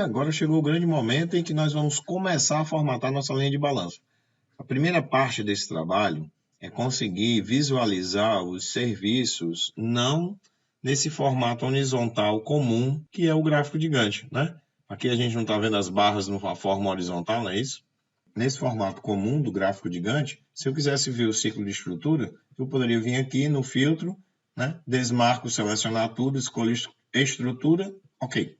agora chegou o grande momento em que nós vamos começar a formatar nossa linha de balanço. A primeira parte desse trabalho é conseguir visualizar os serviços não nesse formato horizontal comum, que é o gráfico de Gantt, né? Aqui a gente não está vendo as barras numa forma horizontal, não é isso? Nesse formato comum do gráfico de Gantt, se eu quisesse ver o ciclo de estrutura, eu poderia vir aqui no filtro, né? Desmarco, selecionar tudo, escolho estrutura, ok.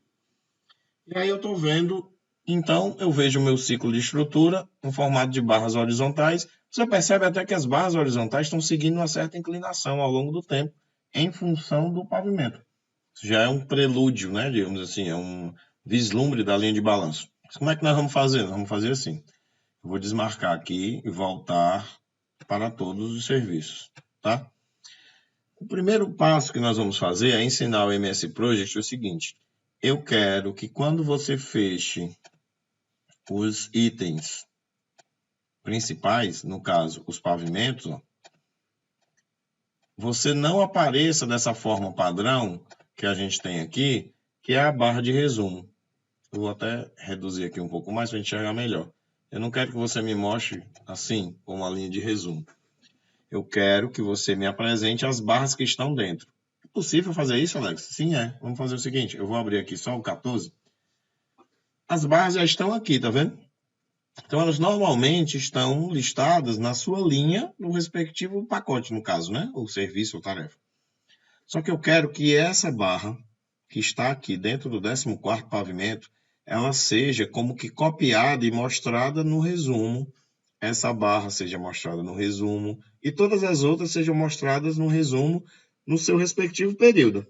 E aí eu estou vendo, então eu vejo o meu ciclo de estrutura no formato de barras horizontais. Você percebe até que as barras horizontais estão seguindo uma certa inclinação ao longo do tempo, em função do pavimento. Isso já é um prelúdio, né? Digamos assim, é um vislumbre da linha de balanço. Mas como é que nós vamos fazer? Nós vamos fazer assim. Eu vou desmarcar aqui e voltar para todos os serviços, tá? O primeiro passo que nós vamos fazer é ensinar o MS Project o seguinte. Eu quero que quando você feche os itens principais, no caso, os pavimentos, ó, você não apareça dessa forma padrão que a gente tem aqui, que é a barra de resumo. Eu vou até reduzir aqui um pouco mais para a gente enxergar melhor. Eu não quero que você me mostre assim, com uma linha de resumo. Eu quero que você me apresente as barras que estão dentro. É possível fazer isso, Alex? Sim, é. Vamos fazer o seguinte, eu vou abrir aqui só o 14. As barras já estão aqui, tá vendo? Então, elas normalmente estão listadas na sua linha no respectivo pacote, no caso, né? Ou serviço ou tarefa. Só que eu quero que essa barra, que está aqui dentro do 14º pavimento, ela seja como que copiada e mostrada no resumo. Essa barra seja mostrada no resumo e todas as outras sejam mostradas no resumo no seu respectivo período.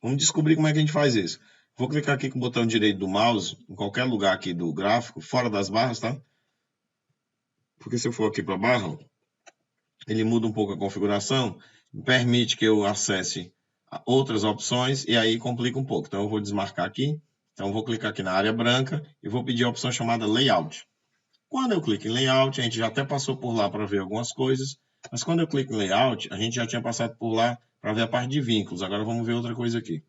Vamos descobrir como é que a gente faz isso. Vou clicar aqui com o botão direito do mouse, em qualquer lugar aqui do gráfico, fora das barras, tá? Porque se eu for aqui para a barra, ele muda um pouco a configuração, permite que eu acesse outras opções e aí complica um pouco. Então eu vou desmarcar aqui, então eu vou clicar aqui na área branca e vou pedir a opção chamada Layout. Quando eu clico em Layout, a gente já até passou por lá para ver algumas coisas, mas quando eu clico em Layout, a gente já tinha passado por lá para ver a parte de vínculos. Agora vamos ver outra coisa aqui.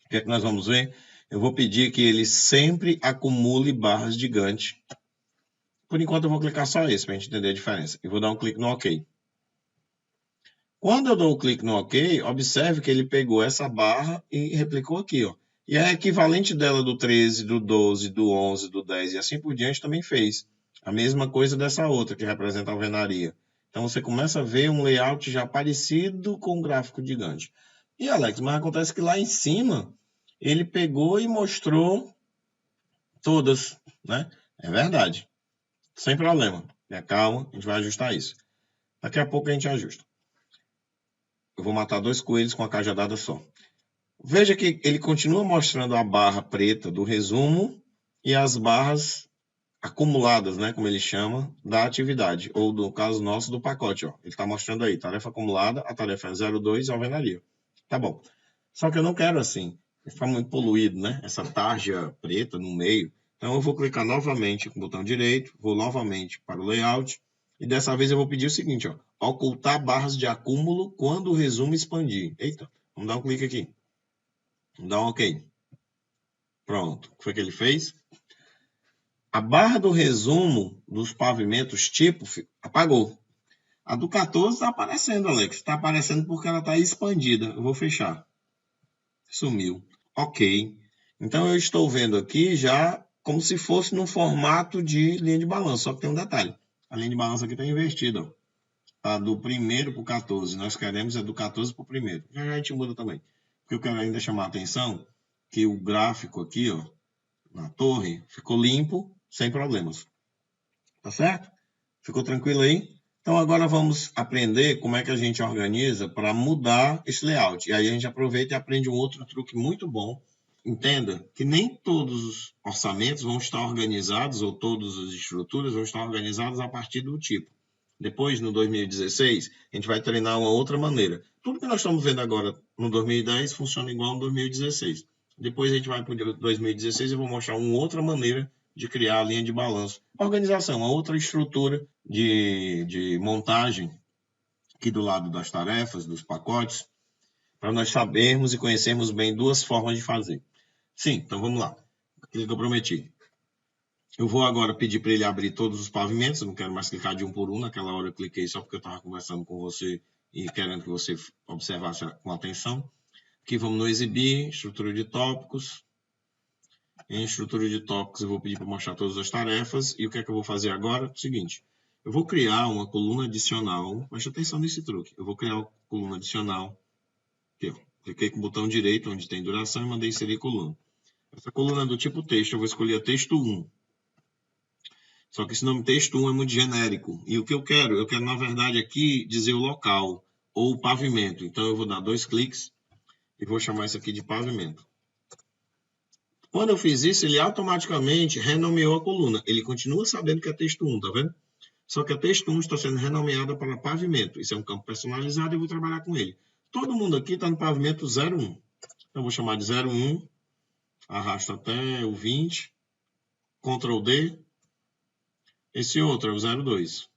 O que é que nós vamos ver? Eu vou pedir que ele sempre acumule barras de Gantt. Por enquanto eu vou clicar só esse para a gente entender a diferença. E vou dar um clique no OK. Quando eu dou o clique no OK, observe que ele pegou essa barra e replicou aqui, ó. E a equivalente dela do 13, do 12, do 11, do 10 e assim por diante também fez. A mesma coisa dessa outra, que representa a alvenaria. Então, você começa a ver um layout já parecido com o gráfico de Gantt. E, Alex, mas acontece que lá em cima, ele pegou e mostrou todas, né? É verdade. Sem problema. Calma, a gente vai ajustar isso. Daqui a pouco a gente ajusta. Eu vou matar 2 coelhos com a cajadada só. Veja que ele continua mostrando a barra preta do resumo e as barras acumuladas, né, como ele chama, da atividade, ou no caso nosso, do pacote. Ó. Ele está mostrando aí, tarefa acumulada, a tarefa é 02 alvenaria. Tá bom. Só que eu não quero assim. Está muito poluído, né? Essa tarja preta no meio. Então eu vou clicar novamente com o botão direito, vou novamente para o layout, e dessa vez eu vou pedir o seguinte, ó, ocultar barras de acúmulo quando o resumo expandir. Eita, vamos dar um clique aqui. Vamos dar um OK. Pronto. O que foi que ele fez? A barra do resumo dos pavimentos tipo apagou. A do 14 está aparecendo, Alex. Está aparecendo porque ela está expandida. Eu vou fechar. Sumiu. OK. Então eu estou vendo aqui já como se fosse no formato de linha de balanço. Só que tem um detalhe. A linha de balanço aqui está invertida. Ó. Tá do primeiro para o 14. Nós queremos é do 14 para o primeiro. Já a gente muda também. Porque eu quero ainda chamar a atenção que o gráfico aqui, ó, na torre, ficou limpo, sem problemas. Tá certo? Ficou tranquilo aí? Então agora vamos aprender como é que a gente organiza para mudar esse layout. E aí a gente aproveita e aprende um outro truque muito bom. Entenda que nem todos os orçamentos vão estar organizados, ou todas as estruturas vão estar organizadas a partir do tipo. Depois, no 2016, a gente vai treinar uma outra maneira. Tudo que nós estamos vendo agora no 2010 funciona igual no 2016. Depois a gente vai para o 2016 e eu vou mostrar uma outra maneira de criar a linha de balanço. Organização, uma outra estrutura de montagem aqui do lado das tarefas, dos pacotes, para nós sabermos e conhecermos bem duas formas de fazer. Sim, então vamos lá. Aquilo que eu prometi. Eu vou agora pedir para ele abrir todos os pavimentos, eu não quero mais clicar de um por um, naquela hora eu cliquei só porque eu estava conversando com você e querendo que você observasse com atenção. Aqui vamos no exibir, estrutura de tópicos. Em estrutura de tópicos eu vou pedir para mostrar todas as tarefas. E o que é que eu vou fazer agora? O seguinte, eu vou criar uma coluna adicional. Preste atenção nesse truque. Eu vou criar uma coluna adicional. Aqui, ó. Cliquei com o botão direito, onde tem duração, e mandei inserir coluna. Essa coluna é do tipo texto, eu vou escolher texto 1. Só que esse nome texto 1 é muito genérico. E o que eu quero? Eu quero, na verdade, aqui dizer o local ou o pavimento. Então, eu vou dar 2 cliques e vou chamar isso aqui de pavimento. Quando eu fiz isso, ele automaticamente renomeou a coluna. Ele continua sabendo que é texto 1, tá vendo? Só que a texto 1 está sendo renomeada para pavimento. Isso é um campo personalizado e eu vou trabalhar com ele. Todo mundo aqui está no pavimento 01. Então, eu vou chamar de 01, arrasto até o 20, Ctrl D. Esse outro é o 02.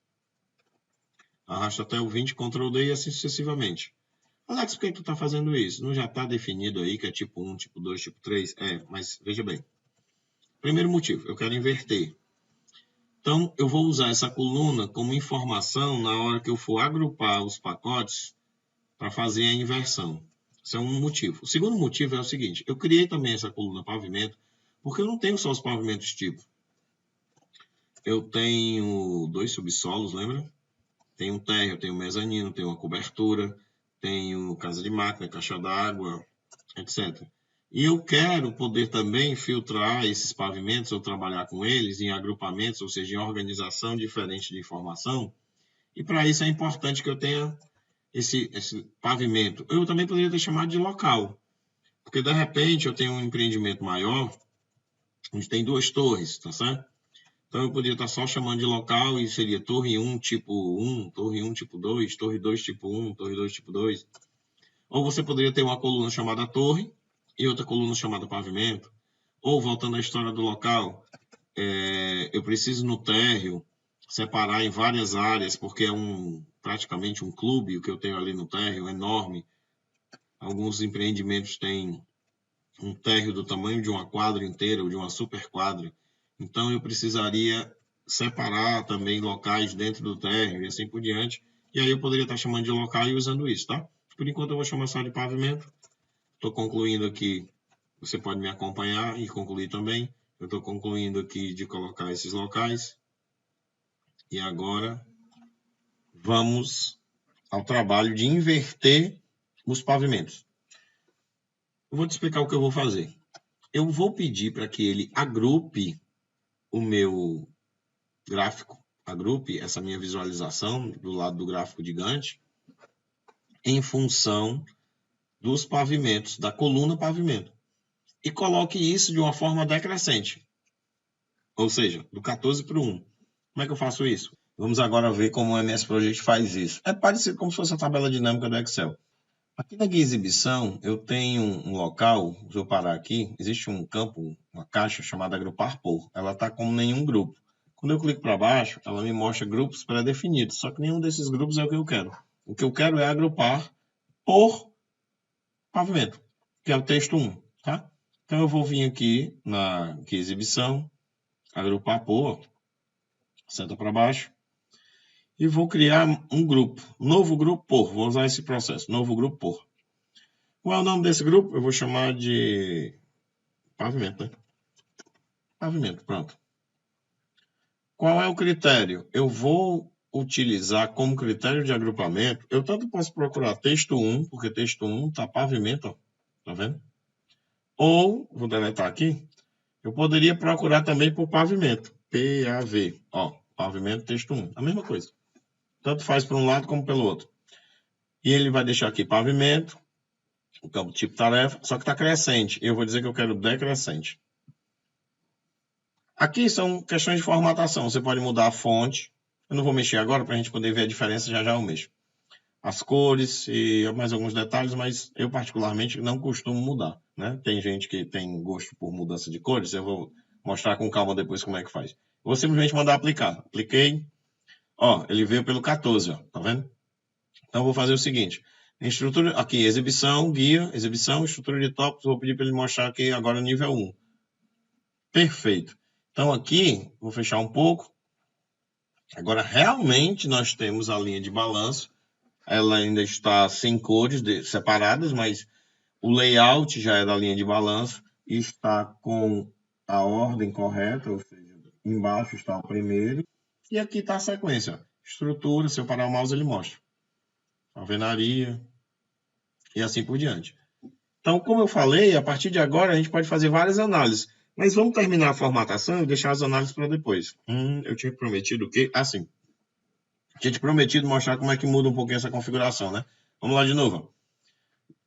Arrasta até o 20, Ctrl D e assim sucessivamente. Alex, por que tu está fazendo isso? Não já está definido aí que é tipo 1, tipo 2, tipo 3? É, mas veja bem. Primeiro motivo, eu quero inverter. Então, eu vou usar essa coluna como informação na hora que eu for agrupar os pacotes para fazer a inversão. Esse é um motivo. O segundo motivo é o seguinte, eu criei também essa coluna pavimento, porque eu não tenho só os pavimentos tipo. Eu tenho 2 subsolos, lembra? Tem um térreo, tem um mezanino, tem uma cobertura, tenho casa de máquina, caixa d'água, etc. E eu quero poder também filtrar esses pavimentos ou trabalhar com eles em agrupamentos, ou seja, em organização diferente de informação. E para isso é importante que eu tenha esse pavimento. Eu também poderia ter chamado de local, porque de repente eu tenho um empreendimento maior, onde tem 2 torres, tá certo? Então, eu poderia estar só chamando de local e seria torre 1 tipo 1, torre 1 tipo 2, torre 2 tipo 1, torre 2 tipo 2. Ou você poderia ter uma coluna chamada torre e outra coluna chamada pavimento. Ou, voltando à história do local, eu preciso no térreo separar em várias áreas, porque é praticamente um clube o que eu tenho ali no térreo, enorme. Alguns empreendimentos têm um térreo do tamanho de uma quadra inteira ou de uma super quadra. Então, eu precisaria separar também locais dentro do térreo e assim por diante. E aí eu poderia estar chamando de local e usando isso, tá? Por enquanto eu vou chamar só de pavimento. Estou concluindo aqui, você pode me acompanhar e concluir também. Eu estou concluindo aqui de colocar esses locais. E agora vamos ao trabalho de inverter os pavimentos. Eu vou te explicar o que eu vou fazer. Eu vou pedir para que ele agrupe o meu gráfico, agrupe essa minha visualização do lado do gráfico de Gantt em função dos pavimentos, da coluna pavimento. E coloque isso de uma forma decrescente. Ou seja, do 14 para o 1. Como é que eu faço isso? Vamos agora ver como o MS Project faz isso. É parecido como se fosse a tabela dinâmica do Excel. Aqui na guia exibição, eu tenho um local, deixa eu parar aqui, existe um campo, uma caixa chamada agrupar por. Ela está como nenhum grupo. Quando eu clico para baixo, ela me mostra grupos pré-definidos, só que nenhum desses grupos é o que eu quero. O que eu quero é agrupar por pavimento, que é o texto 1, tá? Então eu vou vir aqui na guia exibição, agrupar por, seta para baixo, e vou criar um grupo, novo grupo por, vou usar esse processo, novo grupo por. Qual é o nome desse grupo? Eu vou chamar de pavimento, né? Pavimento, pronto. Qual é o critério? Eu vou utilizar como critério de agrupamento, eu tanto posso procurar texto 1, porque texto 1 está pavimento, ó, tá vendo? Ou, vou deletar aqui, eu poderia procurar também por pavimento, P-A-V, ó, pavimento texto 1, a mesma coisa. Tanto faz para um lado como pelo outro. E ele vai deixar aqui pavimento, o campo tipo tarefa, só que está crescente. Eu vou dizer que eu quero decrescente. Aqui são questões de formatação. Você pode mudar a fonte. Eu não vou mexer agora para a gente poder ver a diferença, já eu mexo. As cores e mais alguns detalhes, mas eu particularmente não costumo mudar, né? Tem gente que tem gosto por mudança de cores, eu vou mostrar com calma depois como é que faz. Eu vou simplesmente mandar aplicar. Apliquei. Ó, ele veio pelo 14, ó, tá vendo? Então eu vou fazer o seguinte. Estrutura, aqui, exibição, guia, exibição, estrutura de tópicos, vou pedir para ele mostrar aqui agora nível 1. Perfeito. Então aqui, vou fechar um pouco. Agora, realmente, nós temos a linha de balanço. Ela ainda está sem cores separadas, mas o layout já é da linha de balanço e está com a ordem correta, ou seja, embaixo está o primeiro. E aqui está a sequência. Estrutura, se eu parar o mouse, ele mostra. Alvenaria e assim por diante. Então, como eu falei, a partir de agora a gente pode fazer várias análises. Mas vamos terminar a formatação e deixar as análises para depois. Eu tinha prometido o quê? Assim. Tinha te prometido mostrar como é que muda um pouquinho essa configuração, né? Vamos lá de novo.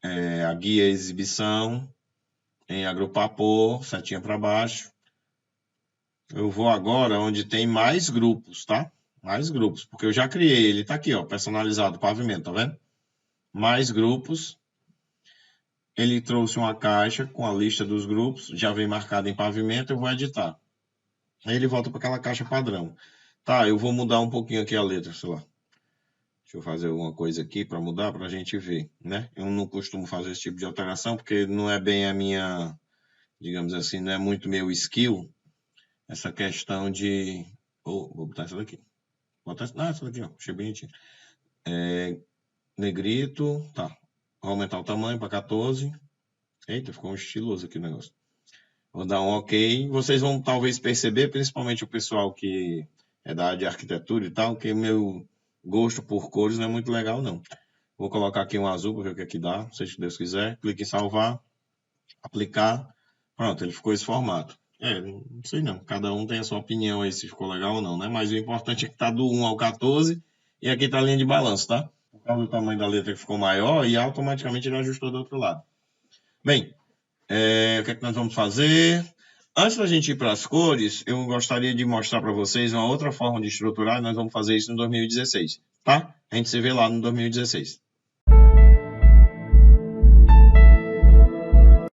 A guia exibição, em agrupar por, setinha para baixo. Eu vou agora onde tem mais grupos, tá? Mais grupos, porque eu já criei, ele tá aqui, ó, personalizado, pavimento, tá vendo? Mais grupos. Ele trouxe uma caixa com a lista dos grupos, já vem marcado em pavimento, eu vou editar. Aí ele volta para aquela caixa padrão. Tá, eu vou mudar um pouquinho aqui a letra, sei lá. Deixa eu fazer alguma coisa aqui para mudar, para a gente ver, né? Eu não costumo fazer esse tipo de alteração, porque não é bem a minha, digamos assim, não é muito meu skill, essa questão de... vou botar essa daqui. Essa daqui, ó, achei bonitinho. Negrito, tá. Vou aumentar o tamanho para 14. Eita, ficou um estiloso aqui o negócio. Vou dar um OK. Vocês vão talvez perceber, principalmente o pessoal que é da área de arquitetura e tal, que meu gosto por cores não é muito legal, não. Vou colocar aqui um azul para ver o que é que dá, seja que Deus quiser. Clique em salvar, aplicar. Pronto, ele ficou esse formato. Não sei não. Cada um tem a sua opinião aí se ficou legal ou não, né? Mas o importante é que tá do 1 ao 14 e aqui tá a linha de balanço, tá? Por causa do tamanho da letra que ficou maior e automaticamente ele ajustou do outro lado. Bem, o que é que nós vamos fazer? Antes da gente ir para as cores, eu gostaria de mostrar para vocês uma outra forma de estruturar, e nós vamos fazer isso no 2016, tá? A gente se vê lá no 2016.